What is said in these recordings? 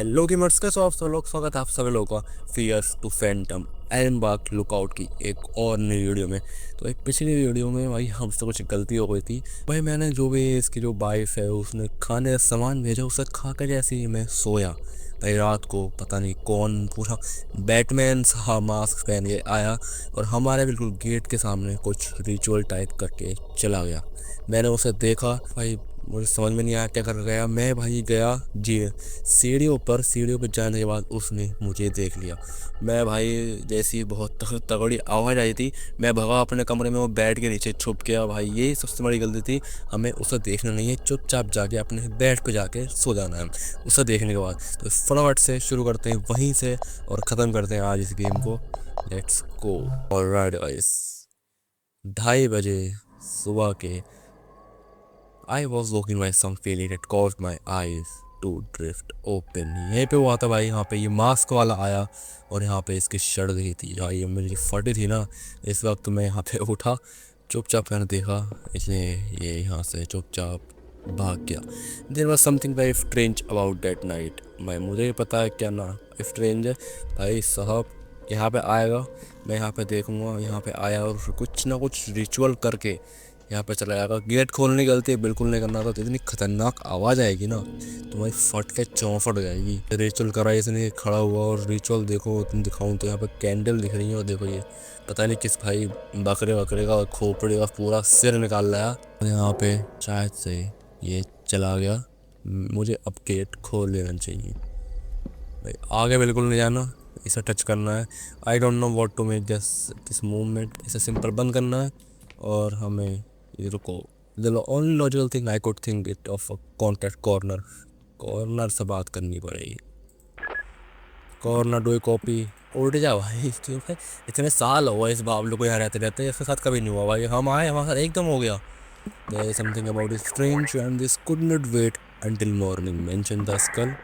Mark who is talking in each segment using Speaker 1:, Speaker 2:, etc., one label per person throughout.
Speaker 1: Hello gamers का स्वागत है आप सभी लोगों का फियर्स टू फैंटम एंड बाक लुकआउट की एक और नई वीडियो में। तो एक पिछली वीडियो में भाई हमसे कुछ गलती हो गई थी भाई। मैंने जो भी इसकी जो वाइफ है उसने खाने का सामान भेजा, उसे खा कर जैसे ही मैं सोया भाई रात को पता नहीं कौन पूरा बैटमैन सा मास्क पहन के आया और हमारे बिल्कुल गेट के सामने कुछ रिचुअल टाइप करके चला गया। मैंने उसे देखा भाई, मुझे समझ में नहीं आया क्या कर गया। मैं भाई गया जी सीढ़ियों पर जाने के बाद उसने मुझे देख लिया। मैं भाई जैसी बहुत तगड़ी आवाज़ आई थी, मैं भगा अपने कमरे में, वो बेड के नीचे छुप गया। भाई ये सबसे बड़ी गलती थी, हमें उसे देखना नहीं है, चुपचाप जाके अपने बेड पे जाके सो जाना है उसे देखने के बाद। तो फटाफट से शुरू करते हैं वहीं से और ख़त्म करते हैं आज इस गेम को। Let's go. ऑलराइट गाइस, 2:30 बजे सुबह के I was walking by some feeling that caused my eyes to drift open। यहीं पे हुआ था भाई, यहाँ पे ये मास्क वाला आया और यहाँ पे इसकी शर्ट गई थी जहाँ ये मेरी फटी थी ना। इस वक्त मैं यहाँ पे उठा, चुपचाप मैंने देखा, इसने ये यहाँ से चुपचाप भाग गया। There was something very strange about that night. भाई मुझे पता है क्या ना स्ट्रेंज है भाई साहब। यहाँ पे आएगा, मैं यहाँ पे देखूँगा, यहाँ पे आया और कुछ ना कुछ रिचुअल करके यहाँ पे चला जाएगा। गेट खोलने की गलती बिल्कुल नहीं करना था, तो इतनी खतरनाक आवाज़ आएगी ना तुम्हारी फट के चौंफट हो जाएगी। रिचुअल करा इसने, खड़ा हुआ और रिचुअल देखो तुम दिखाऊं तो यहाँ पे कैंडल दिख रही है और देखो ये पता नहीं किस भाई बकरे का खोपड़े का पूरा सिर निकाल लाया। यहाँ पे शायद से ये चला गया, मुझे अब गेट खोल लेना चाहिए भाई। आगे बिल्कुल नहीं जाना, इसे टच करना है। I don't know what to make this movement. इसे सिंपल बंद करना है और हमें रुको। The only logical thing I could think it of a contact corner से बात करनी पड़ेगी। कॉर्नर डू कॉपी उल्ट जा भाई। इतने साल हुआ इस बाबलू को यहाँ रहते रहते, इसके साथ कभी नहीं हुआ भाई। हम आए हमारे साथ एकदम हो गया। There is something about it strange and this could not wait until morning mention the skull.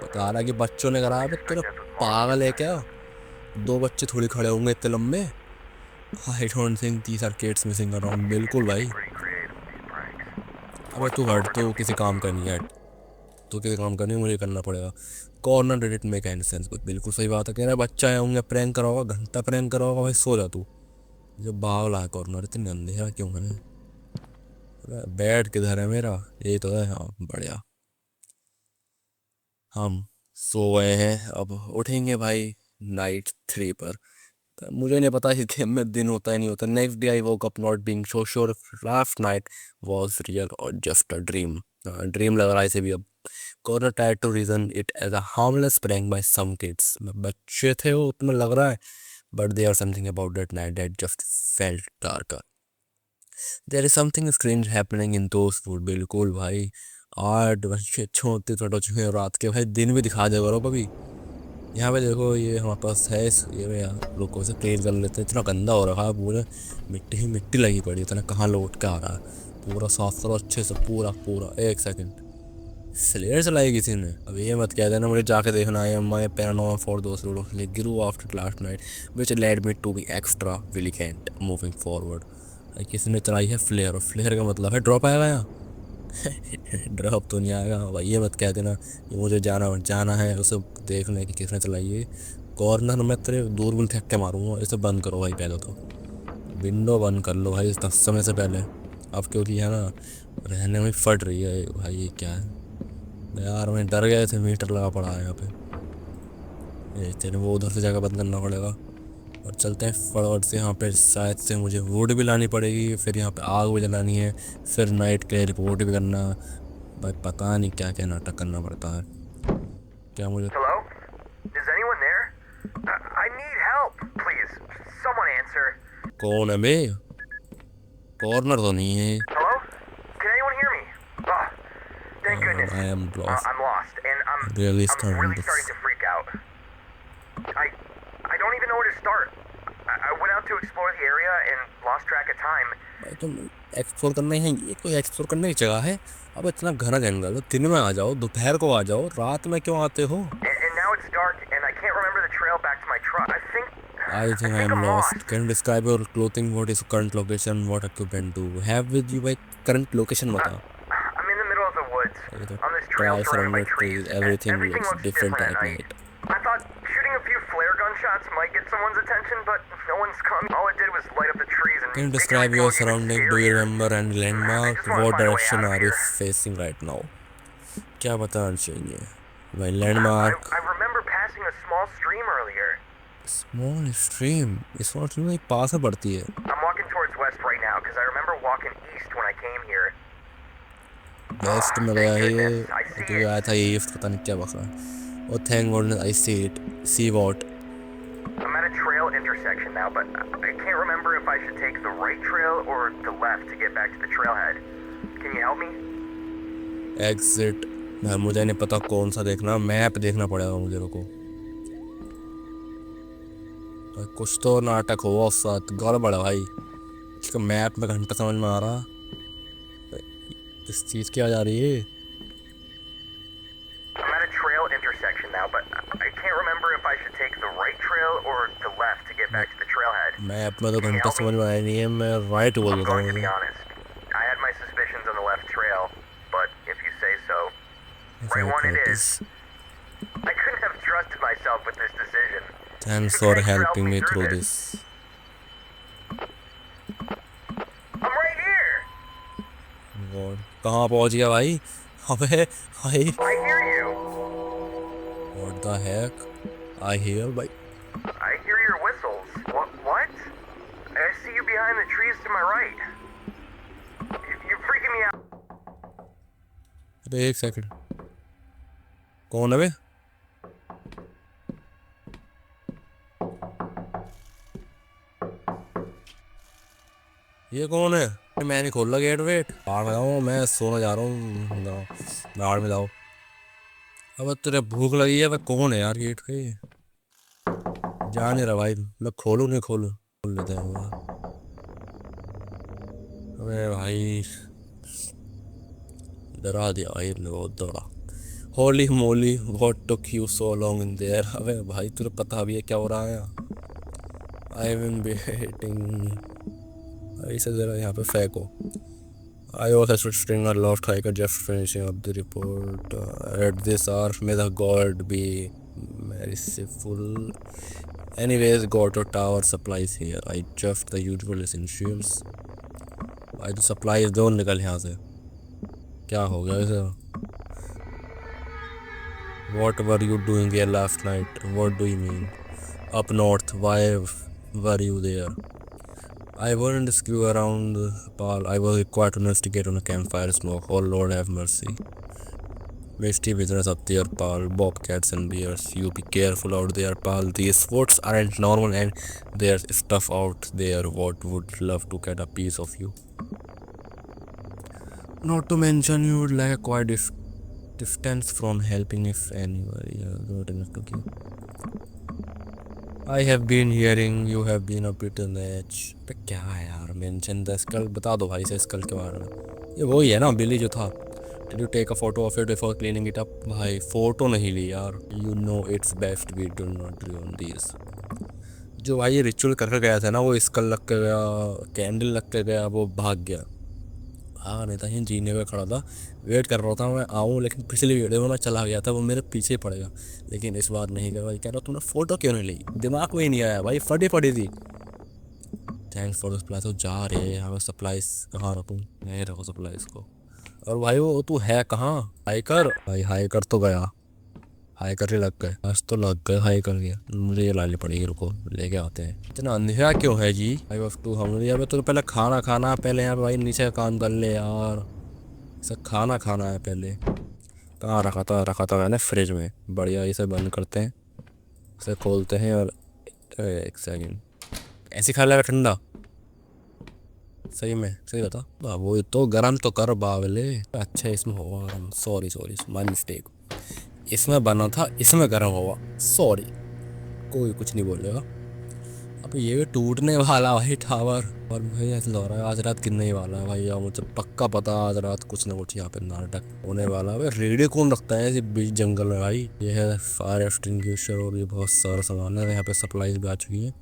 Speaker 1: बता रहा कि बच्चों ने करा है, तेरा पागल है क्या? 2 बच्चे थोड़ी खड़े होंगे इतने लंबे। I don't think these are kids missing around. बिल्कुल भाई। अबे तू हट, तो किसी काम का नहीं है, तो किसी काम का नहीं, मुझे करना पड़ेगा। Corner did it make any sense. बिल्कुल सही बात है, कह रहा है बच्चा है होंगे, प्रैंक करा होगा, घंटा प्रैंक करा होगा भाई। सो जा तू। जब बावला है कॉर्नर, इतनी अंधेरा क्यों है? बेड किधर है मेरा? यही तो है, हाँ बढ़िया। हम सो गए हैं, अब उठेंगे भाई नाइट 3 पर। तो मुझे नहीं पता इस गेम में दिन होता है नहीं होता। Next day I woke up not being so sure if last night was real और जस्ट अ ड्रीम। ड्रीम लग रहा है इसे भी अब। Corner tried to reason it as a harmless prank by some kids. बच्चे थे वो, उतना लग रहा है, but there something about that night that just felt darker. There is something strange happening in those food. बिल्कुल भाई, 8 बजे 34 मिनट हो चुके हैं रात के भाई। दिन भी दिखा दे करो कभी। यहाँ पे देखो ये हमारे पास है ये में यार, लोगों से क्लीन कर लेते हैं। इतना गंदा हो रखा है, पूरे मिट्टी ही मिट्टी लगी पड़ी। इतना कहाँ लौट के आ रहा है? पूरा साफ करो अच्छे से, पूरा पूरा। एक सेकंड, स्लेयर चलाई किसी ने? अब ये मत कह देना मुझे जाके देखना है। My paranormal for those rule गिरू after last night which led me to be extra vigilant moving forward. किसी ने चलाई है फ्लेयर, और फ्लेयर का मतलब है ड्रॉप आएगा यहाँ। ड्रॉप तो नहीं आएगा भाई, ये मत कह देना। ये मुझे जाना है उसे देखने की किसने चलाई है। कॉर्नर में तेरे दूरबीन फेंक के मारूंगा। इसे बंद करो भाई, पहले तो विंडो बंद कर लो भाई 10 समय से पहले। अब क्योंकि है ना रहने में फट रही है भाई। ये क्या है यार, मैं डर गए थे, मीटर लगा पड़ा है यहाँ पे। ये तेरे वो उधर से जाकर बंद करना पड़ेगा। और चलते हैं फटाफट से। यहाँ पे शायद से मुझे वुड भी लानी पड़ेगी, फिर यहाँ पे आग भी जलानी है, फिर नाइट के रिपोर्ट भी करना। भाई पता नहीं क्या क्या नाटक करना पड़ता है। क्या मुझे
Speaker 2: Hello? Is anyone there? I need help. Please, someone answer.
Speaker 1: कौन है बे? कॉर्नर तो नहीं है।
Speaker 2: Hello? Can anyone hear me? Oh, thank goodness.
Speaker 1: I am lost.
Speaker 2: I'm lost, and I'm
Speaker 1: Really
Speaker 2: I'm
Speaker 1: starting
Speaker 2: really
Speaker 1: to
Speaker 2: starting to freak out. I don't even know where to start. I went out to explore the area and lost track of time.
Speaker 1: भाई तुम explore करने हैं, ये कोई explore करने की जगह है? अब इतना घना जंगल है, दिन में आ जाओ, दोपहर को आ जाओ, रात में क्यों आते हो?
Speaker 2: And now it's dark, and I can't remember the trail back to my truck.
Speaker 1: I think I am lost. Can you describe your clothing? What is your current location? What equipment do you have with you? भाई current location बता।
Speaker 2: I'm in the middle of the woods, woods.
Speaker 1: ये तो
Speaker 2: On this trail
Speaker 1: try
Speaker 2: surrounded by
Speaker 1: surrounded
Speaker 2: trees,
Speaker 1: trees,
Speaker 2: and
Speaker 1: everything
Speaker 2: everything
Speaker 1: looks
Speaker 2: looks
Speaker 1: different
Speaker 2: different
Speaker 1: at
Speaker 2: at night.
Speaker 1: night.
Speaker 2: I thought shooting a few flare gun shots might get someone's attention, but no one's come. All it did was light up the trees and
Speaker 1: Can you
Speaker 2: make
Speaker 1: describe
Speaker 2: everything
Speaker 1: your
Speaker 2: look even
Speaker 1: surrounding? Do you
Speaker 2: scarier.
Speaker 1: remember any
Speaker 2: I
Speaker 1: landmark?
Speaker 2: just want to
Speaker 1: What
Speaker 2: find a way out
Speaker 1: direction
Speaker 2: of
Speaker 1: are you
Speaker 2: here.
Speaker 1: facing right now? क्या बताना चाहिए भाई?
Speaker 2: I
Speaker 1: landmark,
Speaker 2: remember passing a small stream earlier.
Speaker 1: Small stream, small stream एक पास में पड़ती है।
Speaker 2: I'm walking towards west right now because I remember walking east when I came here.
Speaker 1: West में गया
Speaker 2: Thank
Speaker 1: है
Speaker 2: goodness, I see
Speaker 1: तो आया
Speaker 2: it.
Speaker 1: था ईस्ट, पता नहीं क्या बका। और thank God I see it, see what.
Speaker 2: I'm at a trail intersection now, but I can't remember if I should take the right trail or the left to get back to the trailhead. Can you help me?
Speaker 1: Exit, मुझे नहीं पता कौन सा देखना, map देखना पड़ेगा मुझे। रुको, कुछ तो नाटक हुआ उस साथ, गड़बड़ है भाई। इसका मैप में घंटा समझ में आ रहा, इस चीज़ की आ जा रही है।
Speaker 2: I'm at a trail intersection now, but I can't remember if I should take the right trail or the left to get back to the trailhead.
Speaker 1: Map में तो घंटा समझ में आया नहीं है, मैं राइट बोल
Speaker 2: I'm
Speaker 1: देता
Speaker 2: going to be
Speaker 1: हूँ।
Speaker 2: honest. I had my suspicions on the left trail, but if you say so, right one it is. I couldn't have trusted myself with this decision.
Speaker 1: Thanks for helping me through this.
Speaker 2: I'm right here.
Speaker 1: God, कहाँ पहुँच गया भाई? अबे भाई,
Speaker 2: I hear you.
Speaker 1: what the heck? I hear भाई।
Speaker 2: I hear your whistles. What? I see you behind the trees to my right. You're freaking me out.
Speaker 1: अबे एक second, कौन है बे? ये कौन है? मैं नहीं खोल रहा गेट। वेट, बाहर में जाऊँ, मैं सोने जा रहा हूँ। बाहर में जाओ। अब तेरे भूख लगी है? वह कौन है यार गेट पे? जा नहीं रहा भाई, मैं खोलूँ नहीं खोलूँ? खोल लेते हैं। अबे भाई डरा दिया भाई, बहुत डरा। Holy moly, what took you so long in there? अबे भाई तुझे पता भी है क्या हो रहा है? I been waiting. इसे ज़रा यहाँ पे फेंको। I was assisting a lost hiker just finishing up the report. At this hour, may the God be merciful. Anyways, got to tower supplies here. I just the usual essentials. भाई तो supplies दो, निकल यहाँ से। क्या हो गया इसे? What were you doing here last night? What do you mean? Up north, why were you there? I wouldn't screw around, pal. I was required to investigate on a campfire smoke. Oh Lord have mercy. Wasty business up there, pal. Bobcats and bears. You be careful out there, pal. These sports aren't normal and there's stuff out there what would love to get a piece of you. Not to mention you would like a quite distance from helping if anybody not enough to give. I have been hearing you have been a bit on the edge. पे क्या है यार? Mention the skull, बता दो भाई से school के बारे में। ये वही है ना बिली जो था? Did you take a photo of it before cleaning it up? भाई फोटो नहीं ली यार। You know it's best we do not ruin these. जो भाई ये रिचुअल करके गया था ना, वो स्कल लग के गया, कैंडल लग के गया, वो भाग गया। हाँ नहीं था, यहीं जीने पे खड़ा था, वेट कर रहा था मैं आऊँ, लेकिन पिछली वीडियो में मैं चला गया था, वो मेरे पीछे ही पड़ेगा। लेकिन इस बार नहीं गया भाई। कह रहा तुमने फ़ोटो क्यों नहीं ली? दिमाग में ही नहीं आया भाई, फटी पड़ी थी। Thanks for the supply. तो जा रहे हैं हमें सप्लाईज, कहाँ रखूँ? नहीं रखो सप्लाईज को। और भाई वो तू है कहाँ? हाइकर भाई, हाइकर तो गया, हाइकर ही लग गए। आज तो लग गए हाइकर गया। मुझे ये लानी पड़ेगी, रुको लेके आते हैं। इतना अंधेरा क्यों है जी? भाई वक्त तू हम यहाँ पे तो पहले खाना खाना है, पहले यहाँ पे भाई नीचे काम कर ले यार। सब खाना खाना है पहले। कहाँ रखा था मैंने? फ्रिज में। बढ़िया, इसे बंद करते हैं, इसे खोलते हैं और एक सेकेंड, ऐसे खा लेगा ठंडा? सही में सही बता वो तो गर्म तो कर बावले। अच्छा इसमें होगा, सॉरी माय मिस्टेक। इसमें बना था, इसमें गर्म हुआ, सॉरी। कोई कुछ नहीं बोलेगा। अब ये भी टूटने वाला भाई टावर। और भाई ऐसा लग रहा है आज रात गिरने ही वाला है भाई यार। मुझे पक्का पता आज रात कुछ ना कुछ यहाँ पे नाटक होने वाला है। रेडियो कौन रखता है ऐसे बीच जंगल में भाई? ये है फायर एक्सटिंग्विशर और ये बहुत सारा सामान है। यहाँ पे सप्लाईज भी आ चुकी है।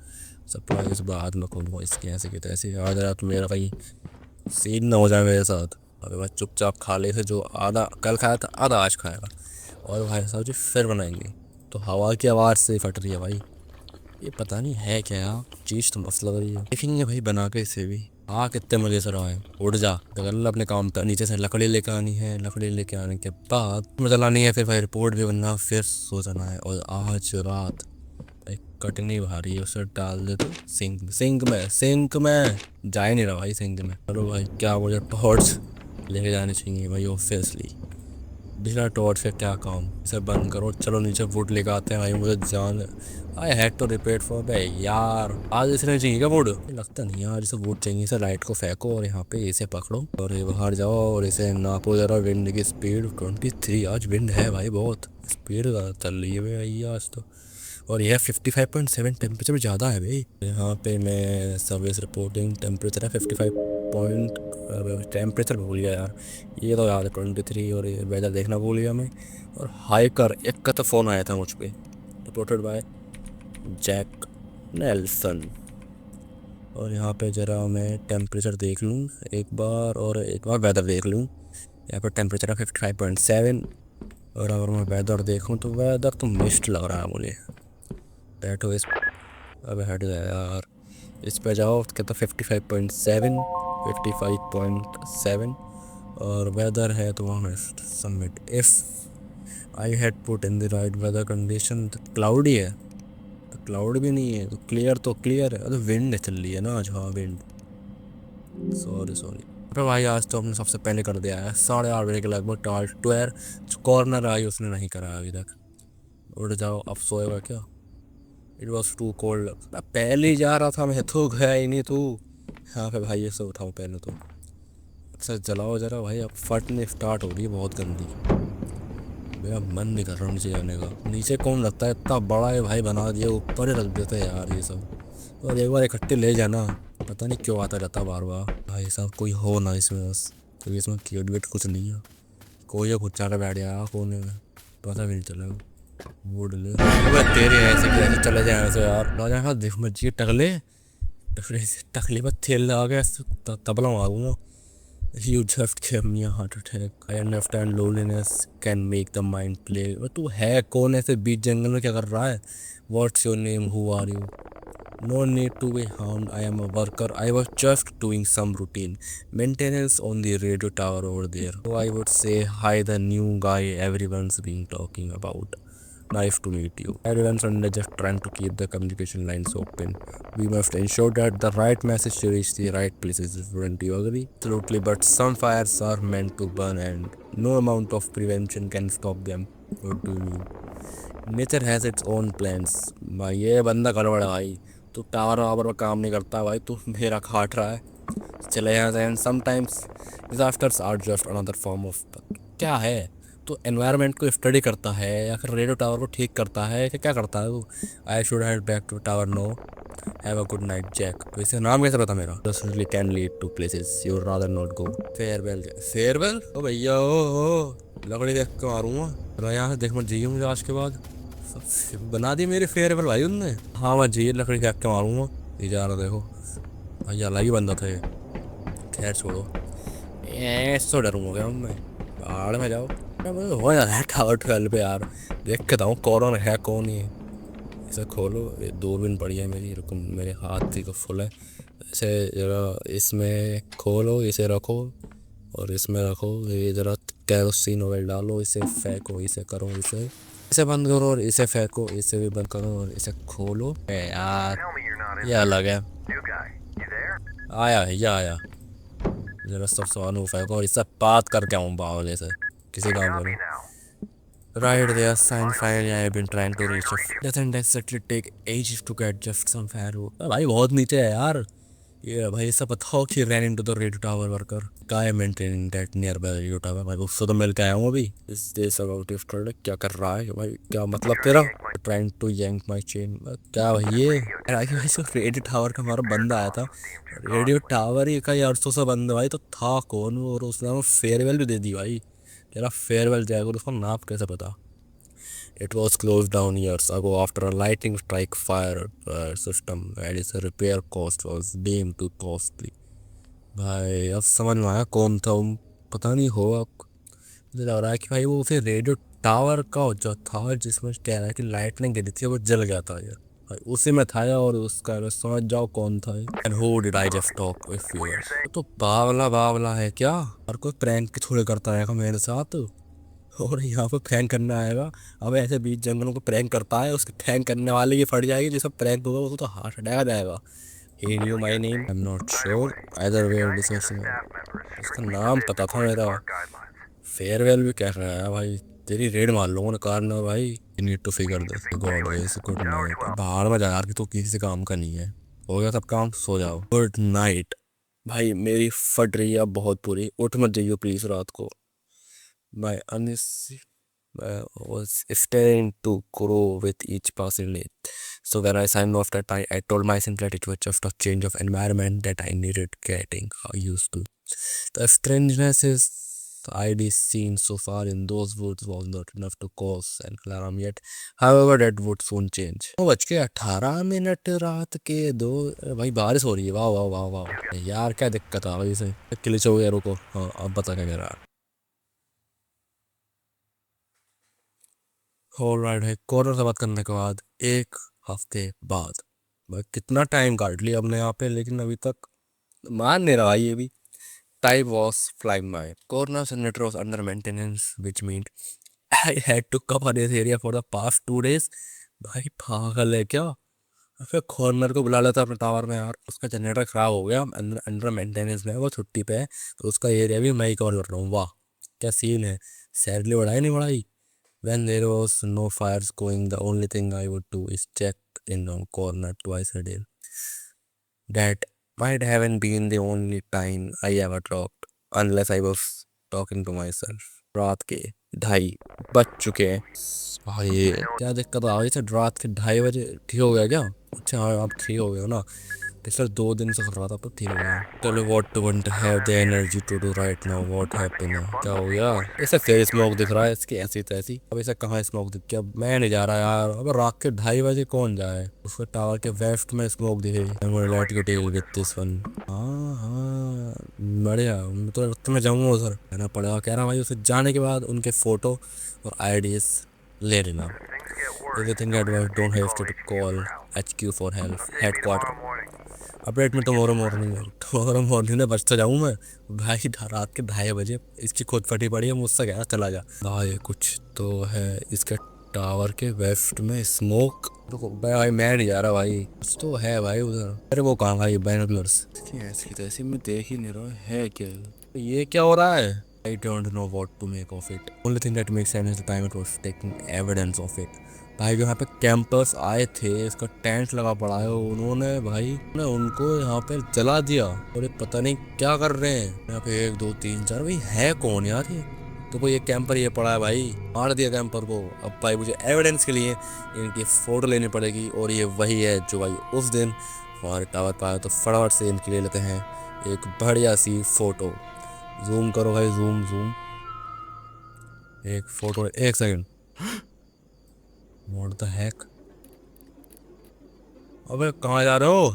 Speaker 1: सप्लाईज बाद में खोलूँगा इसके, ऐसे के तैसे। आज रात मेरा भाई सीन ना हो जाए मेरे साथ। अबे भाई चुपचाप खा ले, से जो आधा कल खाया था आधा आज खाएगा। और भाई साहब जी फिर बनाएंगे तो हवा की आवाज़ से फट रही है भाई। ये पता नहीं है क्या यार, चीज़ तो मस्त लग रही है। देखेंगे भाई बना के इसे भी। हाँ कितने मजे से रहा है। उड़ जा गल अपने काम पे, नीचे से लकड़ी लेके आनी है, लकड़ी लेके आने के बाद जलानी है, फिर भाई रिपोर्ट भी बनना, फिर सो जाना है। और आज रात एक कटनी भारी है, उसे डाल दे तो सिंक में जा ही नहीं रहा भाई सिंक में। चलो भाई क्या मुझे टॉर्च लेके जानी चाहिए भाई ऑब्वियसली। बिना टॉर्च से क्या काम, इसे बंद करो। चलो नीचे वुड लेके आते हैं भाई, मुझे जान I had to repair for bay यार। आज इसने चाहिए क्या वुड? लगता नहीं यार इसे वुड चाहिए। इसे लाइट को फेंको और यहाँ पे इसे पकड़ो और ये बाहर जाओ और इसे नापो जरा। विंड की स्पीड 23, आज विंड है भाई, बहुत स्पीड चल रही है भाई आज तो। और यह 55.7 टेम्परेचर भी ज़्यादा है भाई। यहाँ पे मैं सर्विस रिपोर्टिंग टेम्परेचर है 55 पॉइंट, टेम्परेचर भूल गया यार, ये तो याद है 23। और ये वेदर देखना भूल गया मैं। और हाइकर एक का तो फ़ोन आया था मुझ पर, रिपोर्टेड बाय जैक नेल्सन। और यहाँ पे ज़रा मैं टेम्परेचर देख लूँ एक बार, और एक बार वेदर देख लूँ। यहाँ पर टेम्परेचर है 55.7। और अगर मैं वेदर देखूँ तो वेदर तो मिस्ट लग रहा है मुझे। बैठो इस, अब हट गया यार, इस पे जाओ कहता 55.7, 55.7। और वेदर है तो वहाँ submit if I had put in the right weather condition. Cloudy है तो क्लाउड भी नहीं है, तो क्लियर है। तो विंड चल रही है ना आज, हाँ विंड, सॉरी। तो भाई आज तो हमने सबसे पहले कर दिया है 8:30 बजे के लगभग टायर जो कॉर्नर आई उसने नहीं करा अभी तक। उठ जाओ, अब सोएगा क्या? It was too cold. पहले ही जा रहा था मैं, तो गया ही नहीं तू। हाँ फिर भाई ये सब उठाओ पहले तो। अच्छा जलाओ जरा भाई, अब फटने स्टार्ट हो रही है बहुत गंदी। मेरा मन नहीं कर रहा नीचे जाने का। नीचे कौन लगता है, इतना बड़ा है भाई बना दिया, ऊपर ही रख देते यार ये सब। और एक बार इकट्ठे ले जाना, पता नहीं क्यों आता रहता बार बार भाई साहब। कोई हो ना इसमें बस, क्योंकि इसमें कीट वेट कुछ नहीं है। कोई है खुद चाह बैठ गया कोने में, पता भी नहीं चलेगा। वुड ले तेरे ऐसे कैसे चले जाए ऐसे यार, ना जाए देख मत टकले टकले पर तेल लगा के तबला मारूंगा। You just gave me a heart attack. I understand loneliness can make the mind play. तू है कौन ऐसे बीच जंगल में, क्या कर रहा है? What's your name? Who are you? No need to be harmed. I am a worker. I was just doing some routine maintenance on the radio tower over there. So I would say hi the new guy everyone's been talking about. Nice to meet you. Everyone's just trying to keep the communication lines open. We must ensure that the right message reaches the right places. Wouldn't you agree? Absolutely, but some fires are meant to burn and no amount of prevention can stop them. What do you mean? Nature has its own plans. भाई ये बंदा गड़बड़ है भाई, तू tower वावर पर काम नहीं करता भाई, तू मेरा खाट रहा है। चले यहाँ से। And sometimes disasters are just another form of क्या है? तो एनवायरनमेंट को स्टडी करता है या फिर रेडियो टावर को ठीक करता है कि क्या करता है वो? I should head back to tower no, have a good night Jack. तो इसे नाम कैसे पता मेरा? really can lead to places you rather not go. Farewell ओ भैया ओ लकड़ी देख के मारूंगा। तो यहाँ से देख मत जाइए मुझे आज के बाद। बना दी मेरी फेयरवेल भाई उनने। हाँ मैं जाइए लकड़ी देख के मारूंगा। ये जा रहा देखो भाई, अलग ही बंदा था ये। खैर छोड़ो, ऐसा डरूंगा क्या मैं? पहाड़ में जाओ हो यार है टावर 12 पे यार, देख के बताऊँ कौन है कौन ही है। इसे खोलो, ये दूरबीन पड़ी है मेरी, रुको मेरे हाथ ही को फुल है। इसे जरा इसमें खोलो, इसे रखो और इसमें रखो। ये जरा केरोसिन ऑयल डालो, इसे फेंको, इसे करो, इसे बंद करो और इसे फेंको, इसे भी बंद करो और इसे खोलो। यार ये अलग है। आया जरा सब सामान वो फेंको और इससे बात करके आऊँ बावले से किसी काम करूँ। Right there, sign fire. I have been trying to reach it. Doesn't exactly take ages to get just some firewood. भाई बहुत नीचे है यार ये। भाई सब बताओ कि ran into the radio tower worker. Guy maintaining that nearby radio tower. भाई उससे तो मिल के आया हूँ अभी। Is this about to start? क्या कर रहा है भाई? क्या मतलब तेरा? Trying to yank my chain. क्या भाई ये? भाई सो रेडियो टावर का हमारा बंदा आया था। रेडियो टावर ही का यार से बंदा भाई तो था कौन वो, और उसने हमें फेयरवेल भी दे दी भाई। तेरा फेयरवेल जाएगा उसको नाप कैसे पता? It was closed down years ago after a lightning strike fire system and its repair cost was deemed too costly. भाई अब समझ में आया कौन था पता नहीं होगा, मुझे लग रहा है कि भाई वो फिर रेडियो टावर का जो था जिसमें कह रहा है कि लाइटनिंग गिरी थी वो जल गया था यार भाई, उसी में था यार। और उसका समझ जाओ कौन था। And who did I just talk with viewers, तो बावला बावला है क्या, हर कोई प्रैंक थोड़े करता रहेगा मेरे साथ और यहाँ पे प्रैंक करने आएगा। अब ऐसे बीच जंगलों को प्रैंक करता है, उसके प्रैंक करने वाले की फट जाएगी, जिसका प्रैंक होगा उसको तो हाथ हटाया जाएगा। He knew my name, I am not sure either way discussion. उसका नाम पता था मेरा। फेयरवेल भी कह रहा है भाई, तेरी रेड मार लो ना कार ना भाई। You need to figure this, God wedge good night. बाहर में जा यार कि तू किसी से काम का नहीं है, हो गया सब काम, सो जाओ, गुड नाइट। भाई मेरी फट रही है अब बहुत पूरी, उठ मत जाइयो प्लीज रात को। माई was staring to grow with each passing day. So when I signed off that I told myself that it was just a change of environment that I needed getting used to. The strangeness is I'd seen so far in those woods was not enough to cause an alarm yet. However, that would soon change. 9:18 रात के 2। भाई बारिश हो रही है, वाह वाह वाह वाह यार, क्या दिक्कत आ गई इसे, क्लिच हो गया। रुको, हाँ अब बता क्या कह रहा है। ऑलराइट है, कॉर्नर से बात करने के बाद 1 हफ्ते बाद भाई कितना टाइम काट लिया हमने यहाँ पे, लेकिन अभी तक मान नहीं रहा ये भी। Time was flying by, corner generator was under maintenance which mean I had to cover this area for the past 2 days। भाई पागल है क्या, फिर कॉर्नर को बुला लेता अपने टावर में यार, उसका जनरेटर खराब हो गया, अंदर अंडर मेंटेनेंस में है, वो छुट्टी पे है, तो उसका एरिया भी मैं ही कवर कर रहा हूँ। वाह क्या सीन है, सैलरी बढ़ाई नहीं बढ़ाई। When there was no fires going, the only thing I would do is check in on corner twice a day. That might haven't been the only time I ever talked, unless I was talking to myself. रात के 2:30 बज चुके हैं। भाई क्या दिक्कत आ गई थी, रात के 2:30 ठीक हो गया क्या? अच्छा हाँ आप ठीक हो गए हो ना, पिछले 2 दिन से कर रहा था पर ठीक हो गया। Tell what to want have the energy to do right now, what happened, क्या हो गया? इसे फिर स्मोक दिख रहा है इसकी ऐसी तैसी। अब इसे कहाँ स्मोक दिख गया, मैं नहीं जा रहा यार। अब रात के 2:30 कौन जाए, उसके टावर के वेस्ट में स्मोक दिखे। Let you deal with this one. हाँ हाँ बढ़िया, मैं तो मैं जाऊँगा उधर, कहना पड़ेगा। कह रहा भाई उसे जाने के बाद उनके फोटो और आईडीज ले लेना। Everything advice, don't hesitate to call HQ for help, headquarter। Update में टुमारो मॉर्निंग में बचता जाऊँ मैं भाई। रात के 2:30 इसकी खुद फटी पड़ी है, मुझसे कहना चला जा भाई। कुछ तो है इसके टावर के वेस्ट में स्मोक। तो भाई मैं नहीं जा रहा भाई, कुछ तो है भाई उधर। अरे वो कहाँ भाई बाइनोकुलर्स, ऐसी तैसी मैं देख ही नहीं रहा है क्या ये, क्या हो रहा है? I don't know what to make of it. Only thing that makes sense is the time it was taking evidence of it. भाई यहाँ पे कैंपर्स आए थे, इसका टेंट लगा पड़ा है, उन्होंने भाई ने उनको यहाँ पे जला दिया और ये पता नहीं क्या कर रहे हैं यहाँ पे। 1 2 3 4 भाई है कौन यार ये? तो कोई एक कैंपर ये पड़ा है भाई, मार दिया कैंपर को। अब भाई मुझे एविडेंस के लिए इनकी फ़ोटो लेनी पड़ेगी, और ये वही है जो भाई उस दिन हमारे टावर पर आया। तो फटाफट से इनकी ले लेते हैं एक बढ़िया सी फ़ोटो। जूम करो भाई, जूम जूम, एक photo, 1 second. What the heck? अबे कहाँ जा रहे हो?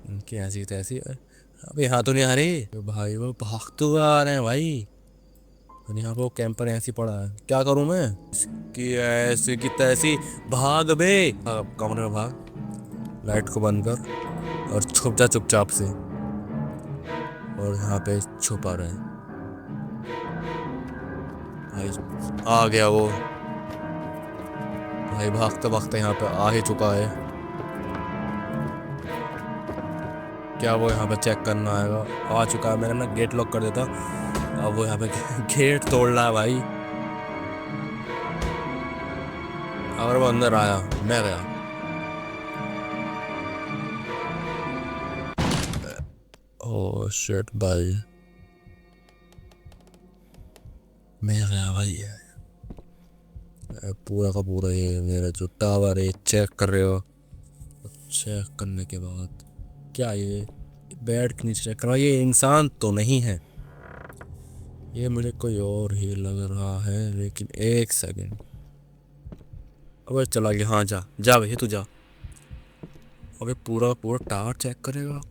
Speaker 1: इनकी ऐसी तैसी, अबे यहाँ तो नहीं आ रही भाई, वो भागते हुए आ रहे हैं भाई। और यहाँ पे वो कैंपर ऐसी पड़ा है, क्या करूँ मैं? इसकी ऐसी की तैसी, भाग बे। अब कमरे में भाग, लाइट को बंद कर और छुप जा चुपचाप से। और यहाँ पे छुपा रहे भाई, आ गया वो भाई, भागते भागते यहाँ पे आ ही चुका है। क्या वो यहाँ पे चेक करना आएगा? आ चुका है, मैंने ना गेट लॉक कर देता। अब वो यहाँ पे गेट तोड़ रहा है भाई। अगर वो अंदर आया, मैं गया। ओह शिट भाई, मैं गया भाई। पूरा का पूरा ये मेरा जो टावर है चेक कर रहे हो। चेक करने के बाद क्या ये बेड के नीचे चेक करा, ये इंसान तो नहीं है, ये मुझे कोई और ही लग रहा है। लेकिन 1 सेकंड, अबे चला गया। हाँ जा जा भाई तू जा। अबे पूरा पूरा टावर चेक करेगा,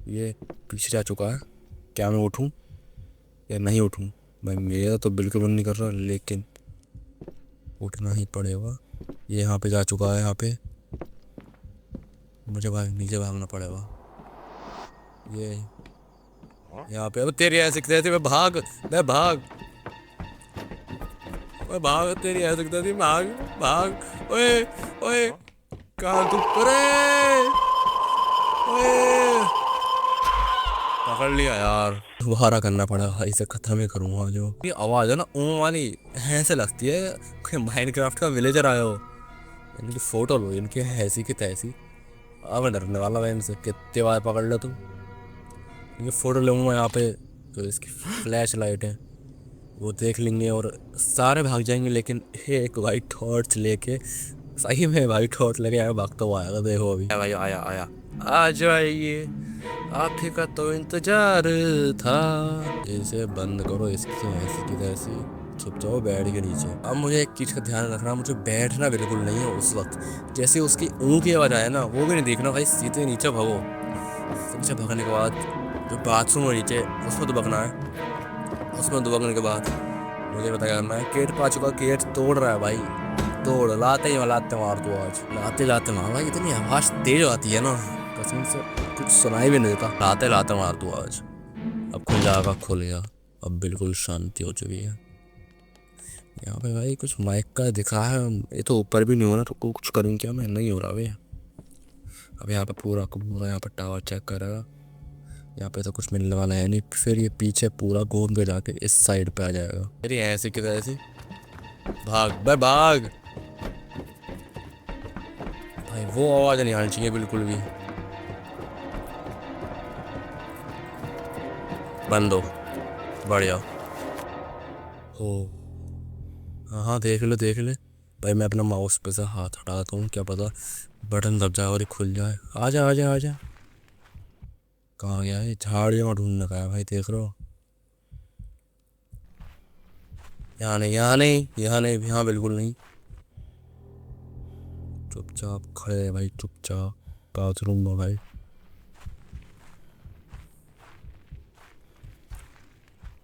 Speaker 1: ये पीछे जा चुका है। क्या मैं उठूं या नहीं उठूं? भाई मेरा तो बिल्कुल मन नहीं कर रहा, लेकिन उठना ही पड़ेगा। ये यहाँ पे जा चुका है, यहाँ पे मुझे नीचे भागना पड़ेगा। ये यहाँ पे अब तेरी ऐसे थी, मैं भाग तेरी ऐसे थी, भाग। ओए ओए कहाँ तू? अरे ओए पकड़ लिया यार, दोबारा करना पड़ा। इसे खत्म ही करूँगा। जो ये आवाज़ है ना ऊँ वाली, ऐसे लगती है कोई माइनक्राफ्ट का विलेजर आया हो। इनकी फोटो लो, इनकी ऐसी की तैसी। अब डरने वाला मैं इनसे, कितने बार पकड़ लो तुम। इनकी फ़ोटो लूँगा यहाँ पे, तो इसकी फ्लैश लाइट है वो देख लेंगे और सारे भाग जाएंगे, लेकिन एक वाइट टॉर्च लेके, सही में वाइट टॉर्च लेके आया, भागता हुआ आएगा। देखो अभी भाई आया आ जाइए, आप ही का तो इंतजार था। इसे बंद करो, इसकी ऐसी की तैसी। चुपचाप बैठ के नीचे। अब मुझे एक चीज़ का ध्यान रखना, मुझे बैठना बिल्कुल नहीं है उस वक्त। जैसे उसकी ऊँ की आवाज़ आए ना, वो भी नहीं देखना भाई, सीधे नीचे भागो। नीचे भागने के बाद जो बाथरूम है नीचे, उसमें दुबकना है। उसमें दुबकने के बाद मुझे पता करना है, गेट पा चुका, गेट तोड़ रहा है भाई, तोड़। लाते मार तू आज, लाते मार भाई। इतनी आवाज़ तेज आती है ना, कसम से कुछ सुनाई भी नहीं देता। लाते मार तू आज। अब खुल जाएगा, खुल गया। अब बिल्कुल शांति हो चुकी है यहाँ पे भाई। कुछ माइक का दिखा है, ये तो ऊपर भी नहीं हो रहा, तो कुछ करूँ क्या मैं? नहीं हो रहा भाई। अब यहाँ पे पूरा यहाँ पे टावर चेक करेगा। यहाँ पे तो कुछ मिलने वाला है नहीं। फिर ये पीछे पूरा घूम के जाके इस साइड पे आ जाएगा। मेरी ऐसी की ऐसी भाग भाग भाई, वो आवाज़ नहीं आनी चाहिए बिल्कुल भी। बंद हो, बढ़िया हो। हाँ देख ले भाई। मैं अपना माउस पे से हाथ हटाता हूँ, क्या पता बटन दब जाए और ये खुल जाए। आजा। कहाँ गया है? झाड़ियों में ढूंढने का है भाई, देख रहे हो? यहाँ नहीं, यहाँ बिल्कुल नहीं। चुपचाप खड़े है भाई, चुपचाप। बाथरूम में भाई,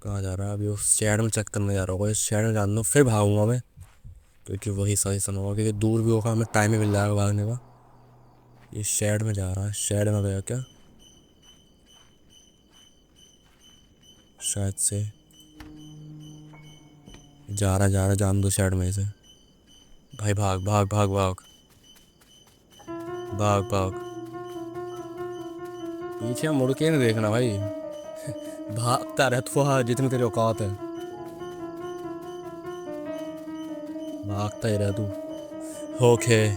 Speaker 1: कहाँ जा रहा है अभी? उस शेड में चेक करने जा रहा होगा। इस शेड में जान दो, फिर भागूंगा मैं, क्योंकि वही सही समय होगा। क्योंकि दूर भी होगा, हमें टाइम ही मिल जाएगा भागने का। ये शेड में जा रहा है, शेड में गया क्या? शायद से जा रहा, जान दो शेड में से भाई। भाग पीछे मुड़ के नहीं देखना भाई। भागता रह तू, जितनी तेरी औकात है भागता ही रह तू। ओके,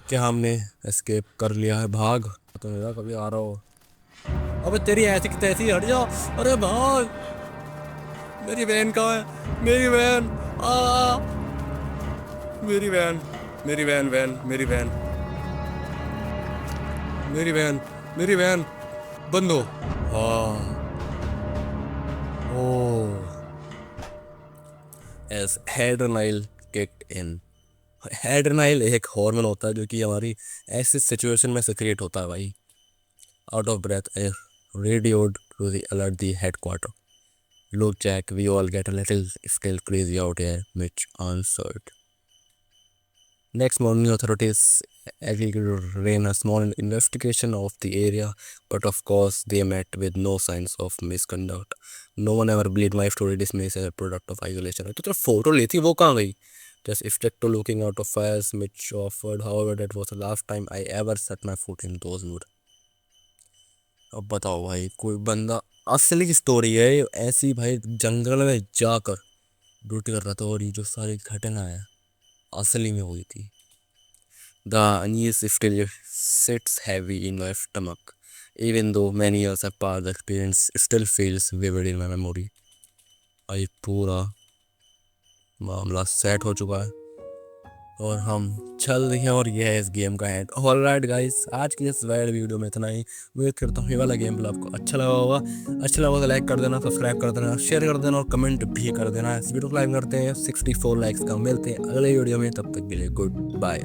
Speaker 1: क्या हमने एस्केप कर लिया है? भाग तो मेरा कभी आ रहा हो। अबे तेरी ऐसी की तैसी, हट जाओ। अरे भाग। मेरी वैन कहाँ है? मेरी वैन मेरी वैन बंद हो। हाँ ओ, as adrenaline kicked in. Adrenaline एक हार्मोन होता है जो कि हमारी ऐसी सिचुएशन में सिक्रिएट होता है भाई। Out of breath, radioed to the alert the headquarters. Look, Jack, we all get a little still crazy out here, Mitch answered. Next morning, authorities agreed to run a small investigation of the area, but of course, they met with no signs of misconduct. No one ever believed my story dismissed as a product of isolation. तो photo ली थी, वो कहाँ गई? Just stick to looking out of fires, Mitch offered. However, that was the last time I ever set my foot in those woods. अब बताओ भाई, कोई बंदा, असली की स्टोरी है ये, ऐसी भाई जंगल में जाकर ड्यूटी कर रहा था और ये जो सारी घटना है असली में हुई थी। The unease still sits heavy in my stomach. Even though many years have passed, the experience still feels vivid in my memory. भाई पूरा मामला सेट हो चुका है और हम चल रहे हैं, और ये है इस गेम का एंड। ऑलराइट गाइस, आज की इस वाइड वीडियो में इतना ही। उम्मीद करता हूँ ये वाला गेम प्ले आपको अच्छा लगा होगा। अच्छा लगा तो लाइक कर देना, सब्सक्राइब कर देना, शेयर कर देना और कमेंट भी कर देना। इस वीडियो को लाइक करते हैं 64 लाइक्स का। मिलते हैं अगले वीडियो में, तब तक के लिए गुड बाय।